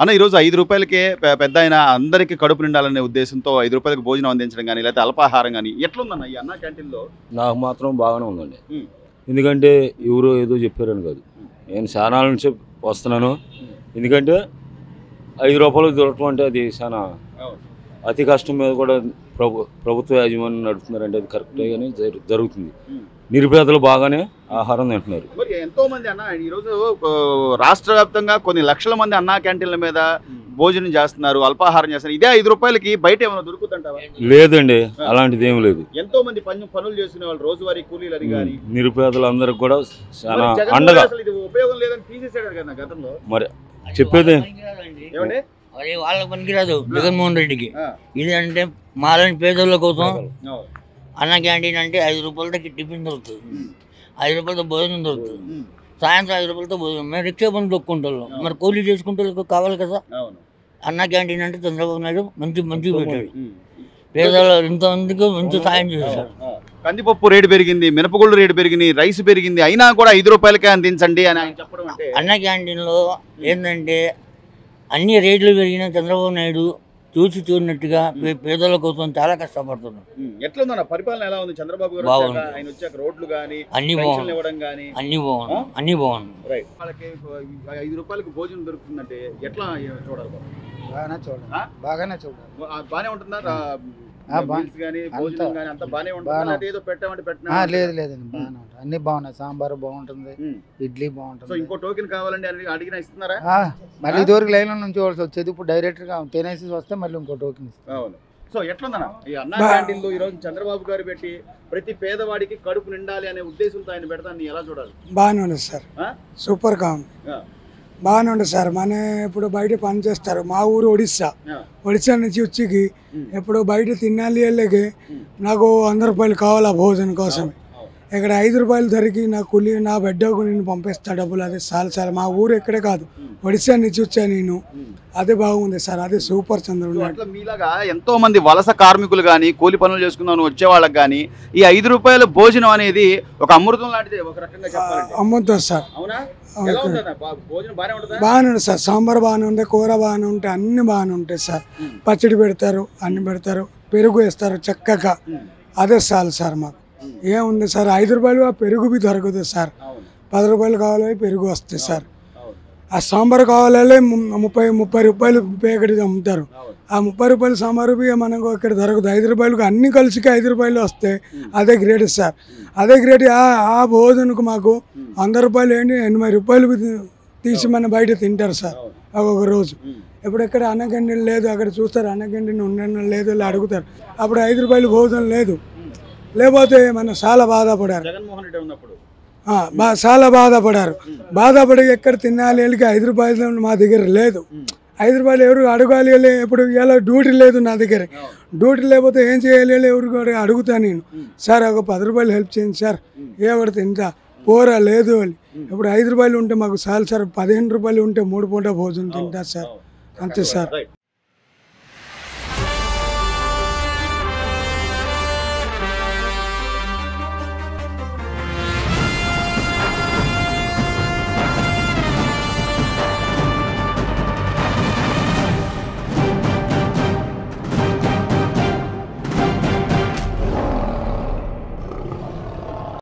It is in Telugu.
అన్న ఈరోజు 5 రూపాయలకే పెద్దాయన అందరికీ కడుపు నిండాలనే ఉద్దేశంతో 5 రూపాయలకి భోజనం అందించడం గాని లేకపోతే అల్పాహారం గాని ఎట్లుందన్న ఈ అన్న క్యాంటీన్‌లో? నాకు మాత్రం బాగానే ఉందండి. ఎందుకంటే ఎవరో ఏదో చెప్పారని కాదు. నేను చానాల నుంచి వస్తున్నాను. ఎందుకంటే 5 రూపాయలకు దొరకటం అంటే అది చాలా అతి కష్టం మీద కూడా ప్రభుత్వ యాజమాన్యం నడుపుతున్నారంటే అది కరెక్ట్గానే జరుగుతుంది. నిరుపేదలు బాగానే ఆహారం తింటున్నారు. మరి ఎంతో మంది అన్న ఈరోజు రాష్ట్ర వ్యాప్తంగా కొన్ని లక్షల మంది అన్నా క్యాంటీన్ల మీద భోజనం చేస్తున్నారు, అల్పాహారం చేస్తున్నారు. ఇదే 5 రూపాయలకి బయట ఏమైనా దొరుకుతుంటావా? లేదండి, అలాంటిది ఏం లేదు. ఎంతో మంది పనులు చేసుకునే వాళ్ళు రోజువారీ కూలీలు అని కానీ నిరుపేదలందరికీ కూడా చాలా అండగా. ఉపయోగం లేదని తీసేసాడు కదా గతంలో. మరి చెప్పేది ఏమండి, అది వాళ్ళకి పనికిరాదు జగన్మోహన్ రెడ్డికి. ఇది అంటే మాలని పేదల కోసం అన్న క్యాంటీన్ అంటే 5 రూపాయలతో టిఫిన్ దొరుకుతుంది, 5 రూపాయలతో భోజనం దొరుకుతుంది, సాయంత్రం 5 రూపాయలతో భోజనం. మేము రిక్షా పని దొక్కుంటాం, మరి కూలీ చేసుకుంటే కావాలి కదా. అన్న క్యాంటీన్ అంటే చంద్రబాబు నాయుడు మంచి పెట్టాడు, పేదలు ఇంతమందికి మంచి సాయం చేశారు. కందిపప్పు రేటు పెరిగింది, మినపగుళ్ళు రేటు పెరిగింది, రైస్ పెరిగింది, అయినా కూడా 5 రూపాయలకే అందించండి అని ఆయన చెప్పడం అంటే. అన్న క్యాంటీన్లో ఏంటంటే అన్ని రేట్లు పెరిగిన చంద్రబాబు నాయుడు చూసినట్టుగా పేదల కోసం చాలా కష్టపడుతున్నాడు. ఎట్లుందన్న పరిపాలన ఎలా ఉంది చంద్రబాబు గారు? ఆయన వచ్చాక రోడ్లు గానీ అన్ని బాగున్నాయి. వాళ్ళకి 5 రూపాయలకు భోజనం దొరుకుతుందంటే ఎట్లా చూడాలి? బాగానే చూడాలి. బానే ఉంటుందా? భోజనం గానీ అంతా బానే ఉంటుందా? ఏదో పెట్టామంటే పెట్టినా? లేదండి, బాగానే ఉంటుంది, అన్ని బాగున్నాయి. సాంబార్ బాగుంటుంది, ఇడ్లీ బాగుంటుంది. ఇంకో టోకెన్ కావాలండి అని అడిగినా ఇస్తున్నారా? మళ్ళీ ఇదివరకు లైన్ నుంచి వచ్చేది, ఇప్పుడు డైరెక్ట్ గా తినేసి వస్తే మళ్ళీ ఇంకో టోకెన్ ఇస్తాం. అవును. సో ఎట్లుందన్న ఈ అన్నా క్యాంటీన్ లో ఈరోజు చంద్రబాబు గారు పెట్టి ప్రతి పేదవాడికి కడుపు నిండాలి అనే ఉద్దేశంతో ఆయన పెడతాన్ని ఎలా చూడాలి? బాగానే ఉంది సార్, సూపర్ గా ఉంది, బాగానే ఉంది సార్. మన ఇప్పుడు బయట పని చేస్తారు, మా ఊరు ఒడిస్సా నుంచి వచ్చి ఎప్పుడు బయట తినాలి వెళ్ళకి నాకు 100 రూపాయలు కావాలా భోజనం కోసం. ఇక్కడ 5 రూపాయలు ధరికి నా కూలి నా బిడ్డకు నేను పంపిస్తా డబ్బులు. అదే చాలా మా ఊరు ఎక్కడే కాదు, ఒడిస్సా నుంచి వచ్చా నేను. అదే బాగుంది సార్, అదే సూపర్ చంద్రబాబు. మీలాగా ఎంతో మంది వలస కార్మికులు కానీ కూలి పనులు చేసుకుందాం వచ్చే వాళ్ళకి కానీ ఈ 5 రూపాయల భోజనం అనేది ఒక అమృతం లాంటిది ఒక రకంగా చెప్పాలంటే. అమ్ముతుంది సార్, బాగానే ఉంది సార్. సాంబార్ బాగానే ఉంది, కూర బాగానే ఉంటాయి, అన్ని బాగానే ఉంటాయి సార్. పచ్చడి పెడతారు, అన్ని పెడతారు, పెరుగు వేస్తారు చక్కగా. అదే చాలు సార్ మాకు. ఏముంది సార్, 5 రూపాయలు పెరుగు బి దొరకదు సార్. 10 రూపాయలు కావాలి పెరుగు వస్తుంది సార్. ఆ సాంబార్ కావాలంటే 30 రూపాయలు ప్యాకెట్ అమ్ముతారు. ఆ 30 రూపాయలు సాంబారు బి మనకు ఇక్కడ దొరకదు. 5 రూపాయలకు అన్ని కలిసి 5 రూపాయలు వస్తే అదే గ్రేట్ సార్, అదే గ్రేట్. ఆ భోజనకు మాకు 100 రూపాయలు ఏంటి 80 రూపాయలు తీసి మన బయట తింటారు సార్ ఒక్కొక్క రోజు. ఇప్పుడు ఎక్కడ అన్న క్యాంటీన్ లేదు, అక్కడ చూస్తారు అన్న క్యాంటీన్ ఉన్న లేదు అడుగుతారు. అప్పుడు 5 రూపాయలు భోజనం లేదు, లేకపోతే మనం చాలా బాధపడారు, చాలా బాధపడి ఎక్కడ తినాలి వెళ్ళి 5 రూపాయలు మా దగ్గర లేదు. 5 రూపాయలు ఎవరు అడగాలి వెళ్ళి, ఇప్పుడు ఇలా డ్యూటీ లేదు నా దగ్గర. డ్యూటీ లేకపోతే ఏం చేయాలి వెళ్ళి ఎవరు అడుగుతాను నేను. సార్ ఒక 10 రూపాయలు హెల్ప్ చేయండి సార్, ఎవరు తింటా పోరా లేదు అని. ఇప్పుడు 5 రూపాయలు ఉంటే మాకు చాలు సార్, 15 రూపాయలు ఉంటే 3 పూట భోజనం తింటా సార్, అంతే సార్.